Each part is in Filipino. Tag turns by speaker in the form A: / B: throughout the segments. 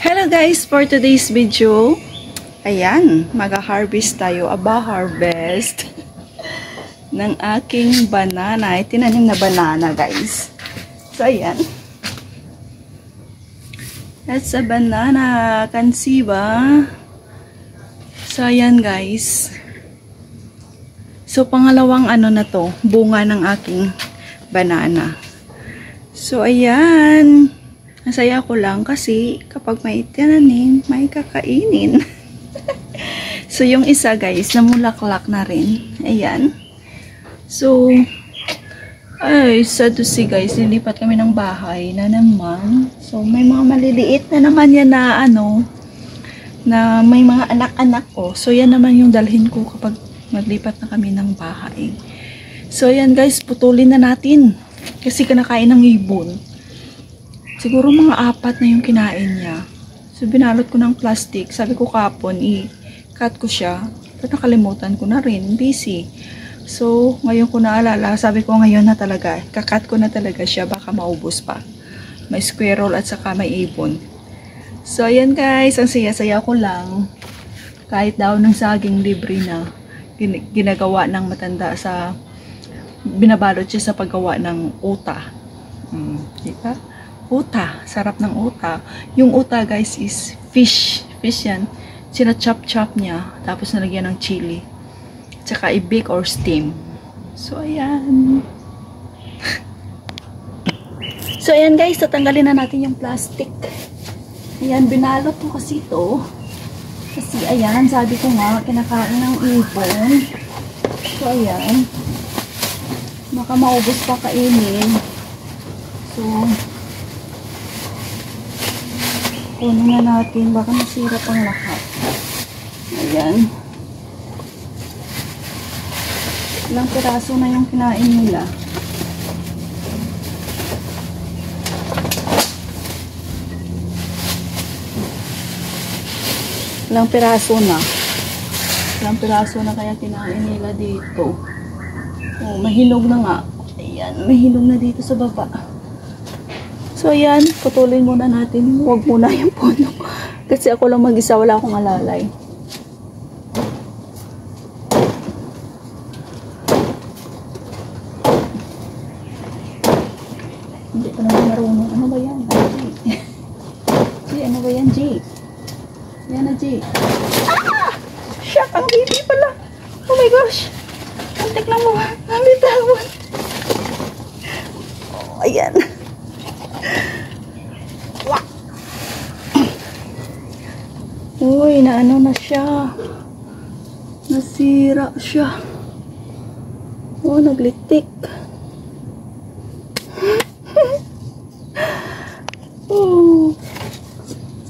A: Hello guys, for today's video, ayan, mag-harvest tayo, harvest ng aking banana. Tinanim na banana guys. So ayan, that's a banana, can see ba? So ayan guys, so pangalawang na to, bunga ng aking banana. So ayan, nasaya ko lang kasi kapag may tinanim, may kakainin. So, yung isa guys, namulaklak na rin. Ayan. So, ay, sad to see guys, nilipat kami ng bahay na naman. So, may mga maliliit na naman yan na na may mga anak-anak ko. So, yan naman yung dalhin ko kapag maglipat na kami ng bahay. So, ayan guys, putulin na natin. Kasi kinakain ng ibon. Siguro mga 4 na yung kinain niya. So, binalot ko ng plastic. Sabi ko kapon, i-cut ko siya. Pero nakalimutan ko na rin. Busy. So, ngayon ko naalala. Sabi ko ngayon na talaga. Kakat ko na talaga siya. Baka maubos pa. May squirrel at saka may ibon. So, ayan guys. Ang saya-saya ko lang. Kahit daw ng saging libre na. Ginagawa ng matanda sa... Binabalot siya sa paggawa ng uta. Diba? Uta. Sarap ng uta. Yung uta guys is fish. Fish yan. Sina-chop-chop niya. Tapos nalagyan ng chili. Tsaka i-bake or steam. So, ayan. So, ayan guys. Tatanggalin na natin yung plastic. Ayan. Binalot ko kasi ito. Kasi, ayan. Sabi ko nga, kinakain ng ibon. So, ayan. Baka maubos pa kainin. So, kunin na natin, baka masira pang lahat. Ayan. Ilang piraso na yung kinain nila. Ilang piraso na. Ilang piraso na kaya kinain nila dito. Oh, mahinog na nga. Ayan, mahinog na dito sa baba. So, ayan, putulin muna natin. Huwag muna yung puno. Kasi ako lang mag-isa, wala akong alalay. Hindi pa naman marunong. Ano ba yan? G, ano ba yan, G? Yan na, G. Ah! Shock, ang baby pala. Oh my gosh. Antik lang mo. Ang bitawan. Oh, ayan. Uy, naano na siya. Nasira siya. Oh, naglitik. Oh.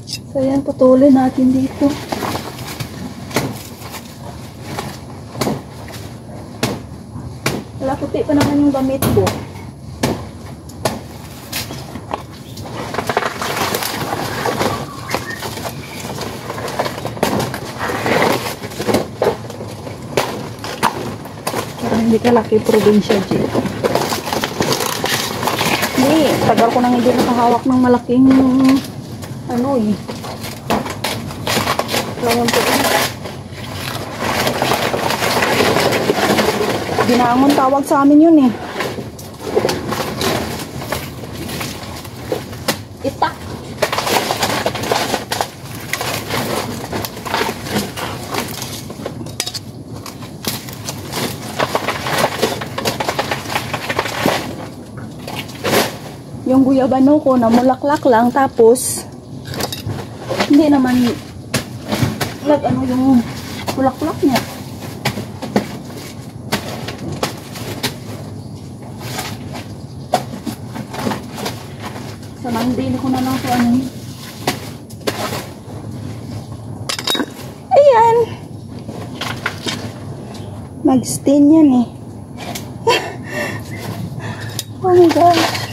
A: So, yan, putulin natin dito. Wala, puti pa naman yung damit ko. Hindi ka laki probinsya dito. Hindi, tagal ko nang hindi nakahawak ng malaking Lawan po. Ginangon tawag sa amin yun eh. Itak. Yung guyabano ko na mulaklak lang, tapos hindi naman yung mulaklak niya. Sa mandili ko na lang ito ayan, mag-stain yan eh. Oh my gosh.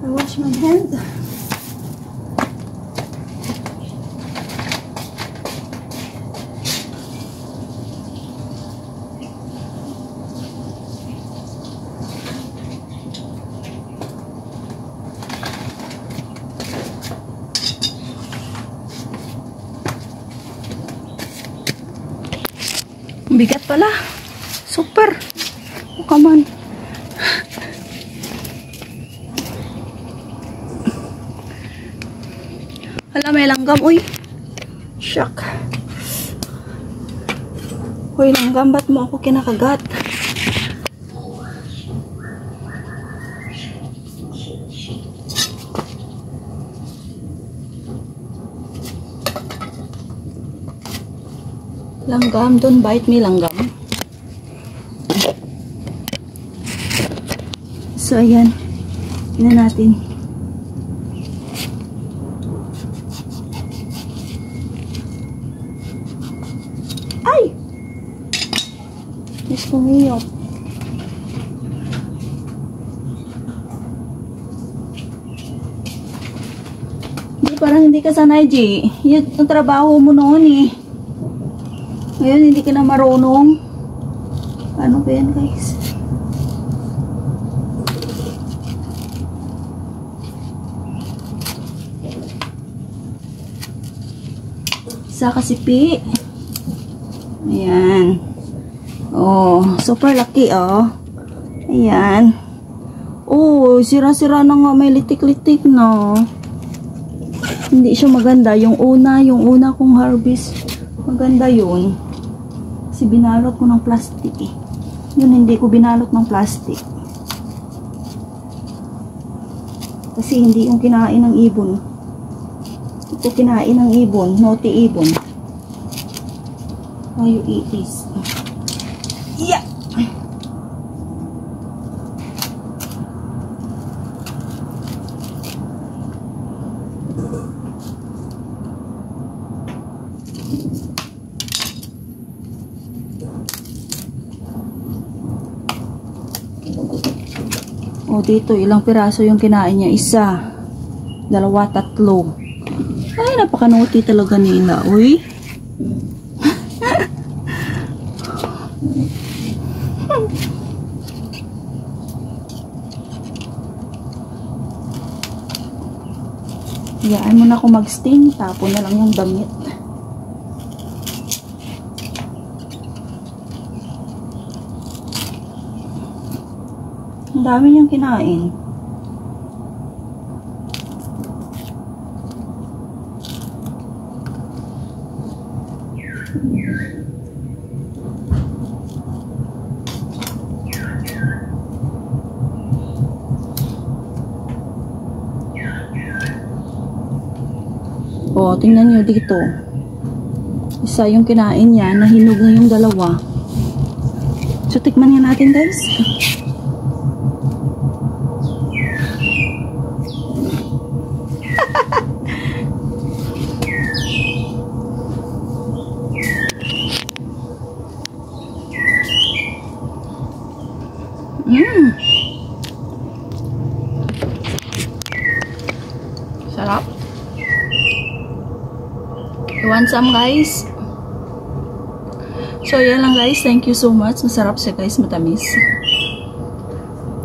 A: I wash my hands. bigat pala. Super. Oh, come on. Hala, may langgam. Uy. Shock. Uy, langgam, ba't mo ako kinakagat? Langgam, don't bite me, langgam. So, ayan. Tingnan natin. Ay! Diyos ko ngayon. Parang hindi ka sanay, G. Yan ang trabaho mo noon, eh. Ngayon, hindi ka na marunong. Paano ba yan, guys? Isa kasipi. Ayan. Oh, super laki, oh. Ayan. Oh, sira-sira na nga. May litik-litik, no. Hindi siya maganda. Yung una kong harvest, maganda yun. Kasi binalot ko ng plastic, eh. Yun, hindi ko binalot ng plastic. Kasi hindi yung kinain ng ibon. Ito kinain ng ibon. Naughty ibon. How you eat this? Yeah! O, dito, ilang piraso yung kinain niya? Isa, dalawa, tatlo. Ay, napakanuti talaga nila. Uy. Hayaan mo na ako mag-sting. Tapon na lang yung damit. Ang dami niyang kinain. O, tingnan nyo dito. Isa yung kinain niya, nahinog na yung dalawa. So, tikman nga natin, guys. Sarap. You want some, guys? So, yan lang, guys. Thank you so much. Masarap siya, guys. Matamis.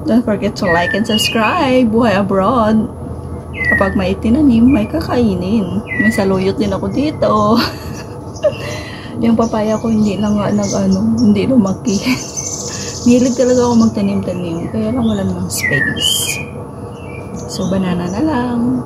A: Don't forget to like and subscribe. Buhay abroad. Kapag may tinanim, may kakainin. May saluyot din ako dito. Yung papaya ko hindi lang hindi lumaki. Nilig talaga ako magtanim-tanim. Kaya lang wala namang space. So, banana na lang.